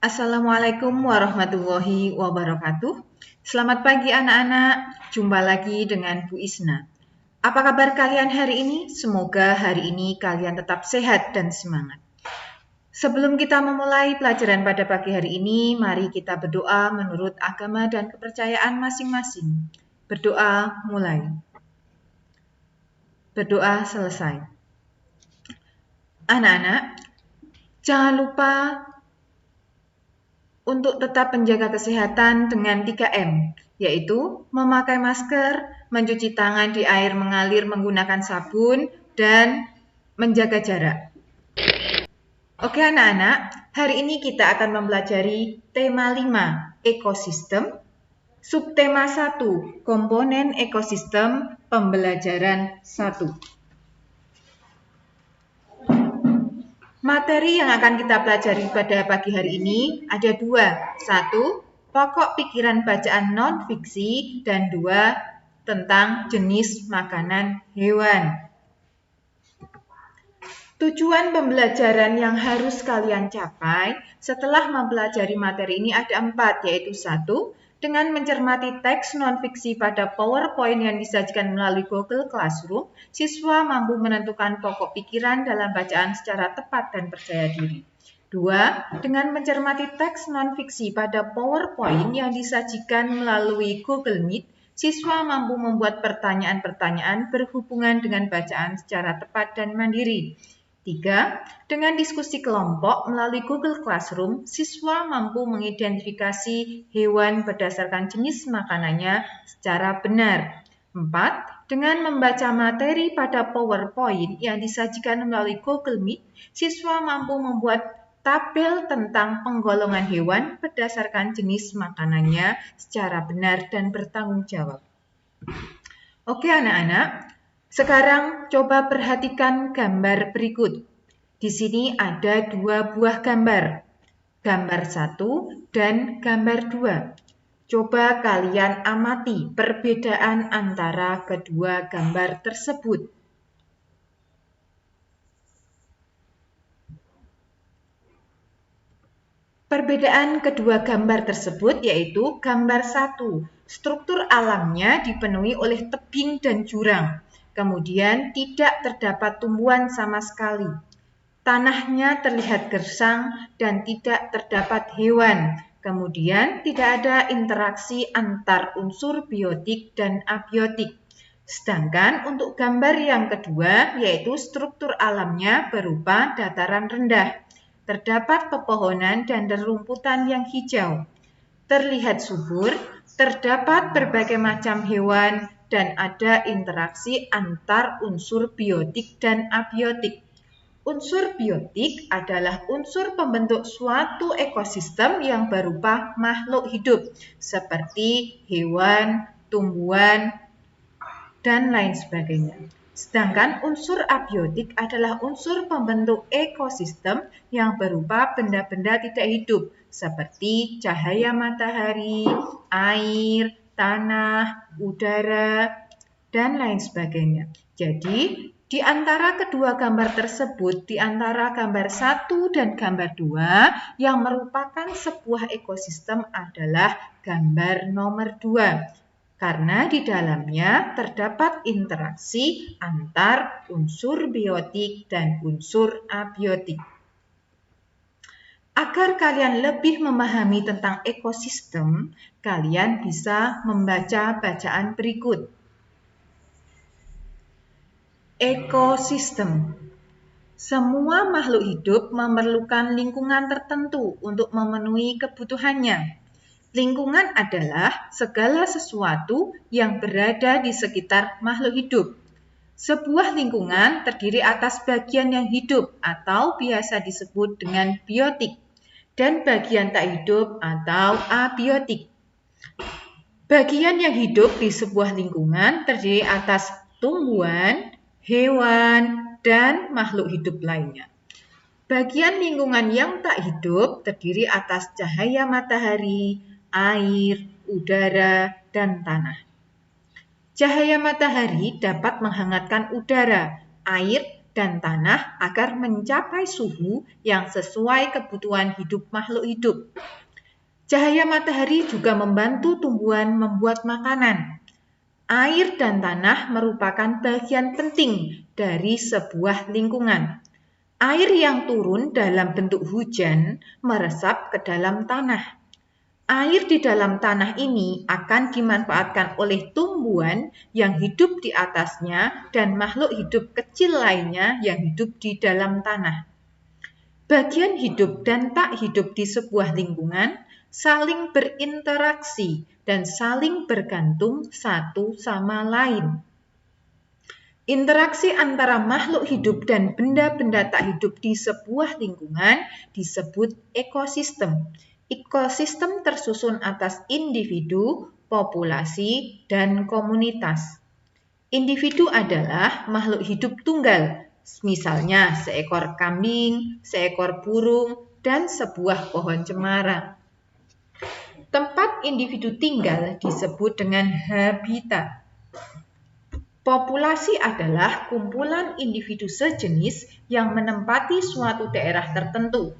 Assalamualaikum warahmatullahi wabarakatuh. Selamat pagi anak-anak, jumpa lagi dengan Bu Isna. Apa kabar kalian hari ini? Semoga hari ini kalian tetap sehat dan semangat. Sebelum kita memulai pelajaran pada pagi hari ini, mari kita berdoa menurut agama dan kepercayaan masing-masing. Berdoa mulai. Berdoa selesai. Anak-anak, jangan lupa untuk tetap menjaga kesehatan dengan 3M, yaitu memakai masker, mencuci tangan di air mengalir menggunakan sabun, dan menjaga jarak. Oke anak-anak, hari ini kita akan mempelajari tema 5, ekosistem, subtema 1, komponen ekosistem, pembelajaran 1. Materi yang akan kita pelajari pada pagi hari ini ada 2. 1, pokok pikiran bacaan non-fiksi, dan 2, tentang jenis makanan hewan. Tujuan pembelajaran yang harus kalian capai setelah mempelajari materi ini ada 4, yaitu 1, dengan mencermati teks non-fiksi pada PowerPoint yang disajikan melalui Google Classroom, siswa mampu menentukan pokok pikiran dalam bacaan secara tepat dan percaya diri. 2. Dengan mencermati teks non-fiksi pada PowerPoint yang disajikan melalui Google Meet, siswa mampu membuat pertanyaan-pertanyaan berhubungan dengan bacaan secara tepat dan mandiri. 3. Dengan diskusi kelompok melalui Google Classroom, siswa mampu mengidentifikasi hewan berdasarkan jenis makanannya secara benar. 4. Dengan membaca materi pada PowerPoint yang disajikan melalui Google Meet, siswa mampu membuat tabel tentang penggolongan hewan berdasarkan jenis makanannya secara benar dan bertanggung jawab. Oke anak-anak, sekarang coba perhatikan gambar berikut. Di sini ada 2 buah gambar. Gambar 1 dan gambar 2. Coba kalian amati perbedaan antara kedua gambar tersebut. Perbedaan kedua gambar tersebut yaitu gambar 1. Struktur alamnya dipenuhi oleh tebing dan jurang. Kemudian tidak terdapat tumbuhan sama sekali. Tanahnya terlihat gersang dan tidak terdapat hewan. Kemudian tidak ada interaksi antar unsur biotik dan abiotik. Sedangkan untuk gambar yang kedua yaitu struktur alamnya berupa dataran rendah. Terdapat pepohonan dan rerumputan yang hijau. Terlihat subur, terdapat berbagai macam hewan, dan ada interaksi antar unsur biotik dan abiotik. Unsur biotik adalah unsur pembentuk suatu ekosistem yang berupa makhluk hidup, seperti hewan, tumbuhan, dan lain sebagainya. Sedangkan unsur abiotik adalah unsur pembentuk ekosistem yang berupa benda-benda tidak hidup, seperti cahaya matahari, air, tanah, udara, dan lain sebagainya. Jadi, di antara kedua gambar tersebut, di antara gambar 1 dan gambar 2, yang merupakan sebuah ekosistem adalah gambar nomor 2. Karena di dalamnya terdapat interaksi antar unsur biotik dan unsur abiotik. Agar kalian lebih memahami tentang ekosistem, kalian bisa membaca bacaan berikut. Ekosistem. Semua makhluk hidup memerlukan lingkungan tertentu untuk memenuhi kebutuhannya. Lingkungan adalah segala sesuatu yang berada di sekitar makhluk hidup. Sebuah lingkungan terdiri atas bagian yang hidup atau biasa disebut dengan biotik dan bagian tak hidup atau abiotik. Bagian yang hidup di sebuah lingkungan terdiri atas tumbuhan, hewan, dan makhluk hidup lainnya. Bagian lingkungan yang tak hidup terdiri atas cahaya matahari, air, udara, dan tanah. Cahaya matahari dapat menghangatkan udara, air dan tanah agar mencapai suhu yang sesuai kebutuhan hidup makhluk hidup. Cahaya matahari juga membantu tumbuhan membuat makanan. Air dan tanah merupakan bagian penting dari sebuah lingkungan. Air yang turun dalam bentuk hujan meresap ke dalam tanah. Air di dalam tanah ini akan dimanfaatkan oleh tumbuhan yang hidup di atasnya dan makhluk hidup kecil lainnya yang hidup di dalam tanah. Bagian hidup dan tak hidup di sebuah lingkungan saling berinteraksi dan saling bergantung satu sama lain. Interaksi antara makhluk hidup dan benda-benda tak hidup di sebuah lingkungan disebut ekosistem. Ekosistem tersusun atas individu, populasi, dan komunitas. Individu adalah makhluk hidup tunggal, misalnya seekor kambing, seekor burung, dan sebuah pohon cemara. Tempat individu tinggal disebut dengan habitat. Populasi adalah kumpulan individu sejenis yang menempati suatu daerah tertentu.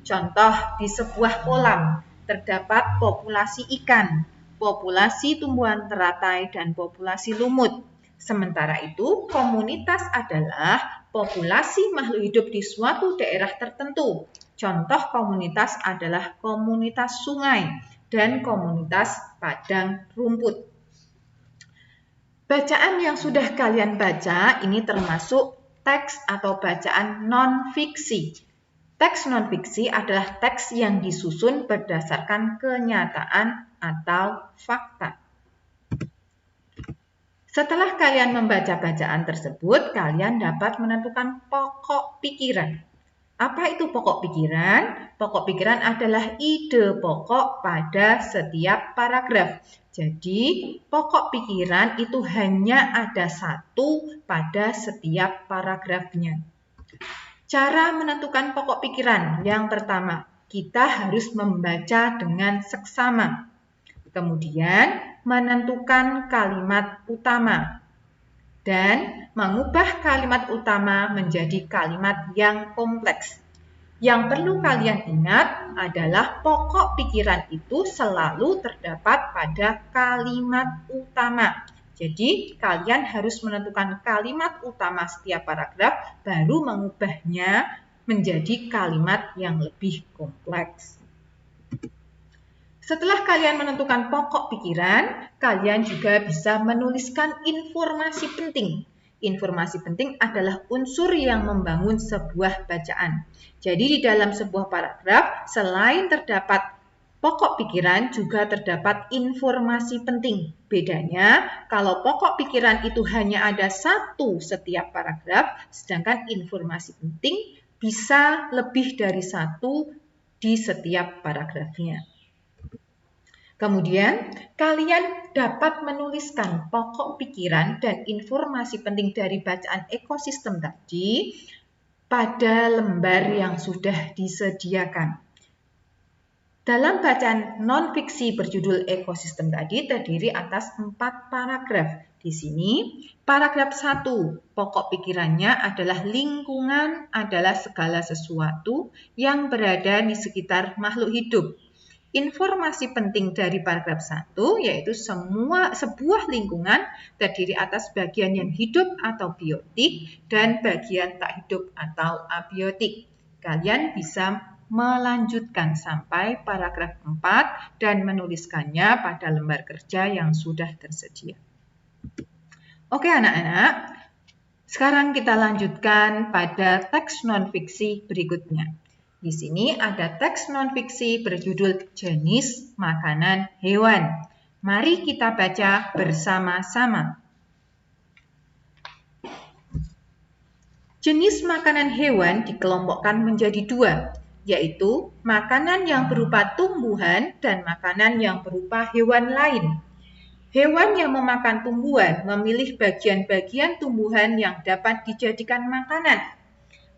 Contoh, di sebuah kolam terdapat populasi ikan, populasi tumbuhan teratai, dan populasi lumut. Sementara itu, komunitas adalah populasi makhluk hidup di suatu daerah tertentu. Contoh komunitas adalah komunitas sungai dan komunitas padang rumput. Bacaan yang sudah kalian baca ini termasuk teks atau bacaan non-fiksi. Teks non-fiksi adalah teks yang disusun berdasarkan kenyataan atau fakta. Setelah kalian membaca bacaan tersebut, kalian dapat menentukan pokok pikiran. Apa itu pokok pikiran? Pokok pikiran adalah ide pokok pada setiap paragraf. Jadi, pokok pikiran itu hanya ada satu pada setiap paragrafnya. Cara menentukan pokok pikiran. Yang pertama, kita harus membaca dengan seksama. Kemudian, menentukan kalimat utama. Dan mengubah kalimat utama menjadi kalimat yang kompleks. Yang perlu kalian ingat adalah pokok pikiran itu selalu terdapat pada kalimat utama. Jadi, kalian harus menentukan kalimat utama setiap paragraf, baru mengubahnya menjadi kalimat yang lebih kompleks. Setelah kalian menentukan pokok pikiran, kalian juga bisa menuliskan informasi penting. Informasi penting adalah unsur yang membangun sebuah bacaan. Jadi di dalam sebuah paragraf, selain terdapat pokok pikiran, juga terdapat informasi penting. Bedanya, kalau pokok pikiran itu hanya ada satu setiap paragraf, sedangkan informasi penting bisa lebih dari satu di setiap paragrafnya. Kemudian, kalian dapat menuliskan pokok pikiran dan informasi penting dari bacaan ekosistem tadi pada lembar yang sudah disediakan. Dalam bacaan non-fiksi berjudul ekosistem tadi terdiri atas 4 paragraf. Di sini, paragraf 1, pokok pikirannya adalah lingkungan adalah segala sesuatu yang berada di sekitar makhluk hidup. Informasi penting dari paragraf 1 yaitu sebuah lingkungan terdiri atas bagian yang hidup atau biotik dan bagian tak hidup atau abiotik. Kalian bisa melanjutkan sampai paragraf 4 dan menuliskannya pada lembar kerja yang sudah tersedia. Oke anak-anak, sekarang kita lanjutkan pada teks non-fiksi berikutnya. Di sini ada teks non-fiksi berjudul jenis makanan hewan. Mari kita baca bersama-sama. Jenis makanan hewan dikelompokkan menjadi 2, yaitu makanan yang berupa tumbuhan dan makanan yang berupa hewan lain. Hewan yang memakan tumbuhan memilih bagian-bagian tumbuhan yang dapat dijadikan makanan.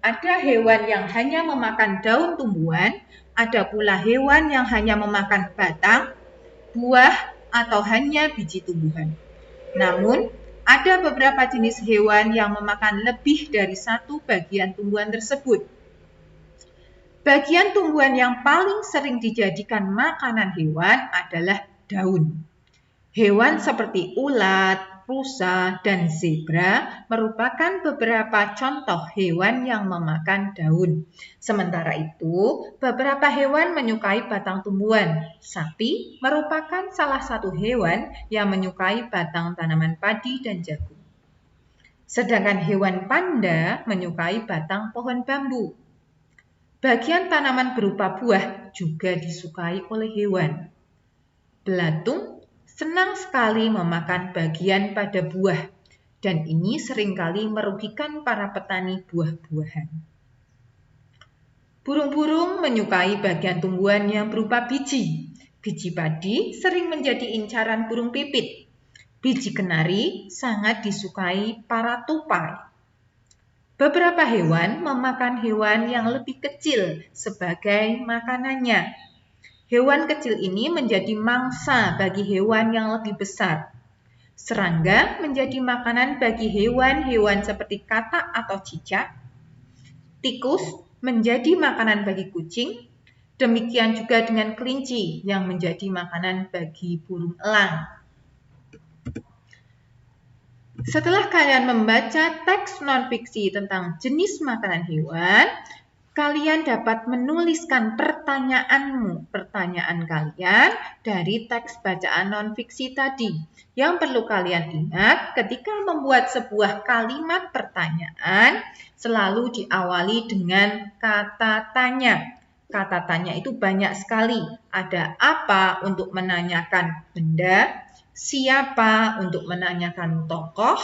Ada hewan yang hanya memakan daun tumbuhan, ada pula hewan yang hanya memakan batang, buah, atau hanya biji tumbuhan. Namun, ada beberapa jenis hewan yang memakan lebih dari satu bagian tumbuhan tersebut. Bagian tumbuhan yang paling sering dijadikan makanan hewan adalah daun. Hewan seperti ulat, rusa, dan zebra merupakan beberapa contoh hewan yang memakan daun. Sementara itu, beberapa hewan menyukai batang tumbuhan. Sapi merupakan salah satu hewan yang menyukai batang tanaman padi dan jagung. Sedangkan hewan panda menyukai batang pohon bambu. Bagian tanaman berupa buah juga disukai oleh hewan. Belatung senang sekali memakan bagian pada buah, dan ini seringkali merugikan para petani buah-buahan. Burung-burung menyukai bagian tumbuhan yang berupa biji. Biji padi sering menjadi incaran burung pipit. Biji kenari sangat disukai para tupai. Beberapa hewan memakan hewan yang lebih kecil sebagai makanannya. Hewan kecil ini menjadi mangsa bagi hewan yang lebih besar. Serangga menjadi makanan bagi hewan-hewan seperti katak atau cicak. Tikus menjadi makanan bagi kucing. Demikian juga dengan kelinci yang menjadi makanan bagi burung elang. Setelah kalian membaca teks non-fiksi tentang jenis makanan hewan, kalian dapat menuliskan pertanyaan kalian dari teks bacaan non-fiksi tadi. Yang perlu kalian ingat, ketika membuat sebuah kalimat pertanyaan, selalu diawali dengan kata tanya. Kata tanya itu banyak sekali. Ada apa untuk menanyakan benda, siapa untuk menanyakan tokoh,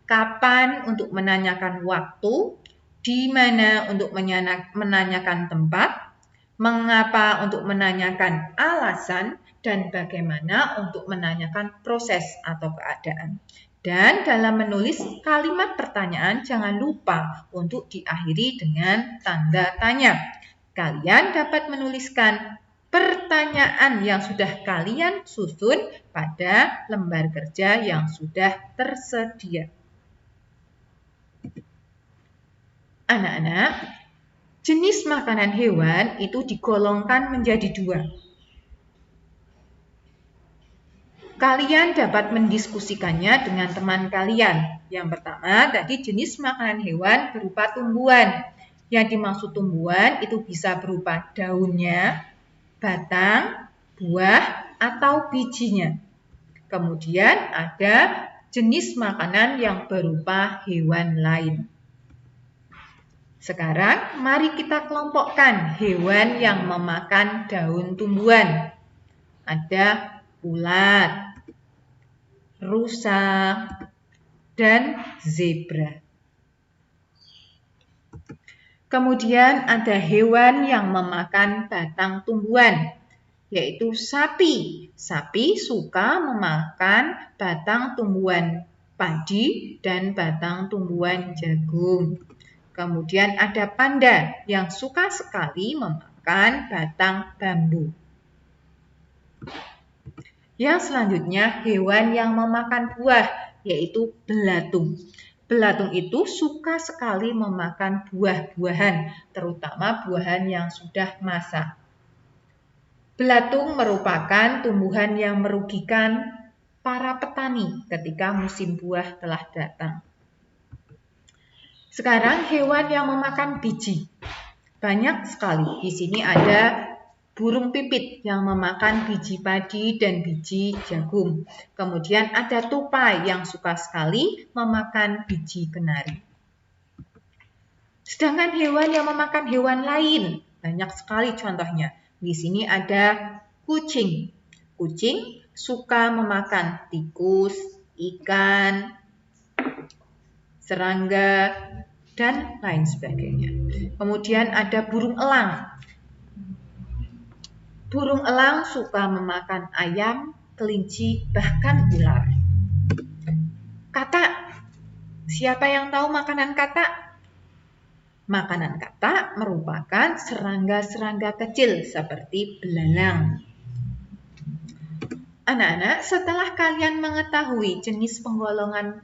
kapan untuk menanyakan waktu, di mana untuk menanyakan tempat, mengapa untuk menanyakan alasan, dan bagaimana untuk menanyakan proses atau keadaan. Dan dalam menulis kalimat pertanyaan, jangan lupa untuk diakhiri dengan tanda tanya. Kalian dapat menuliskan pertanyaan yang sudah kalian susun pada lembar kerja yang sudah tersedia. Anak-anak, jenis makanan hewan itu digolongkan menjadi dua. Kalian dapat mendiskusikannya dengan teman kalian. Yang pertama, tadi jenis makanan hewan berupa tumbuhan. Yang dimaksud tumbuhan itu bisa berupa daunnya, batang, buah, atau bijinya. Kemudian ada jenis makanan yang berupa hewan lain. Sekarang mari kita kelompokkan hewan yang memakan daun tumbuhan. Ada ulat, rusa, dan zebra. Kemudian ada hewan yang memakan batang tumbuhan, yaitu sapi. Sapi suka memakan batang tumbuhan padi dan batang tumbuhan jagung. Kemudian ada panda yang suka sekali memakan batang bambu. Yang selanjutnya hewan yang memakan buah, yaitu belatung. Belatung itu suka sekali memakan buah-buahan, terutama buahan yang sudah masak. Belatung merupakan tumbuhan yang merugikan para petani ketika musim buah telah datang. Sekarang hewan yang memakan biji. Banyak sekali. Di sini ada burung pipit yang memakan biji padi dan biji jagung. Kemudian ada tupai yang suka sekali memakan biji kenari. Sedangkan hewan yang memakan hewan lain, banyak sekali contohnya. Di sini ada kucing. Kucing suka memakan tikus, ikan, serangga, dan lain sebagainya. Kemudian ada burung elang. Burung elang suka memakan ayam, kelinci, bahkan ular. Katak. Siapa yang tahu makanan katak? Makanan katak merupakan serangga-serangga kecil seperti belalang. Anak-anak, setelah kalian mengetahui jenis penggolongan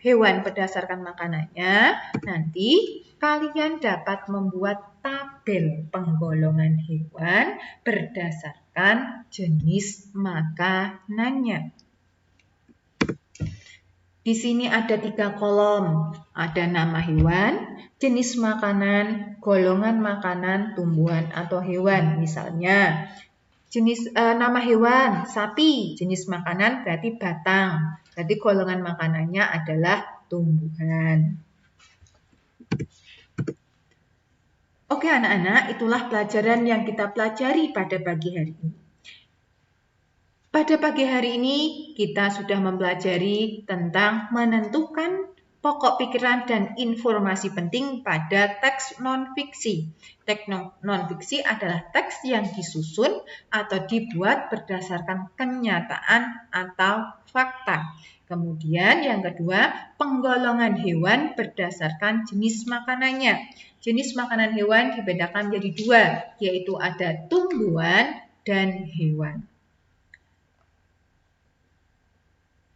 hewan berdasarkan makanannya, nanti kalian dapat membuat tabel penggolongan hewan berdasarkan jenis makanannya. Di sini ada 3 kolom, ada nama hewan, jenis makanan, golongan makanan, tumbuhan atau hewan. Misalnya, nama hewan, sapi, jenis makanan berarti batang, berarti golongan makanannya adalah tumbuhan. Oke anak-anak, itulah pelajaran yang kita pelajari pada pagi hari ini. Pada pagi hari ini kita sudah mempelajari tentang menentukan pokok pikiran dan informasi penting pada teks non-fiksi. Teks non-fiksi adalah teks yang disusun atau dibuat berdasarkan kenyataan atau fakta. Kemudian yang kedua, penggolongan hewan berdasarkan jenis makanannya. Jenis makanan hewan dibedakan menjadi 2, yaitu ada tumbuhan dan hewan.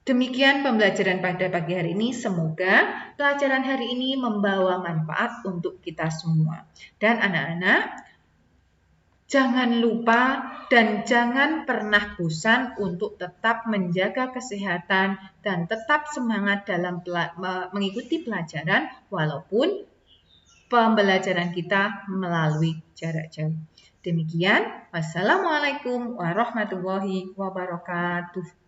Demikian pembelajaran pada pagi hari ini. Semoga pelajaran hari ini membawa manfaat untuk kita semua. Dan anak-anak, jangan lupa dan jangan pernah bosan untuk tetap menjaga kesehatan dan tetap semangat dalam mengikuti pelajaran walaupun pembelajaran kita melalui jarak jauh. Demikian, wassalamualaikum warahmatullahi wabarakatuh.